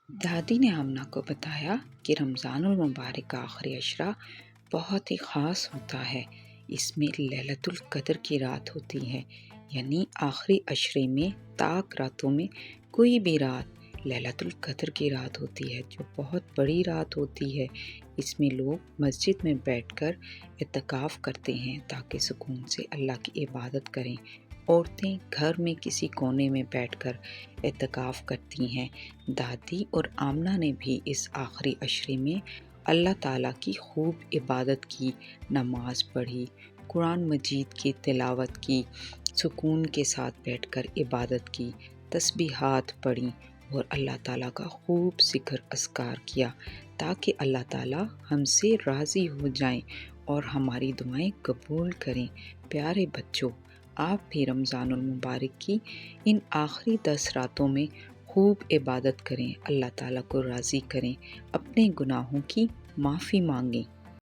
دادی نے آمنہ کو بتایا کہ رمضان المبارک کا آخری عشرہ بہت ہی خاص ہوتا ہے۔ اس میں لیلۃ القدر کی رات ہوتی ہے، یعنی آخری عشرے میں طاق راتوں میں کوئی بھی رات لیلۃ القدر کی رات ہوتی ہے، جو بہت بڑی رات ہوتی ہے۔ اس میں لوگ مسجد میں بیٹھ کر اعتکاف کرتے ہیں تاکہ سکون سے اللہ کی عبادت کریں۔ عورتیں گھر میں کسی کونے میں بیٹھ کر اعتکاف کرتی ہیں۔ دادی اور آمنہ نے بھی اس آخری عشرے میں اللہ تعالیٰ کی خوب عبادت کی، نماز پڑھی، قرآن مجید کی تلاوت کی، سکون کے ساتھ بیٹھ کر عبادت کی، تسبیحات پڑھیں اور اللہ تعالیٰ کا خوب ذکر اذکار کیا تاکہ اللہ تعالیٰ ہم سے راضی ہو جائیں اور ہماری دعائیں قبول کریں۔ پیارے بچوں، آپ بھی رمضان المبارک کی ان آخری 10 راتوں میں خوب عبادت کریں، اللہ تعالیٰ کو راضی کریں، اپنے گناہوں کی معافی مانگیں۔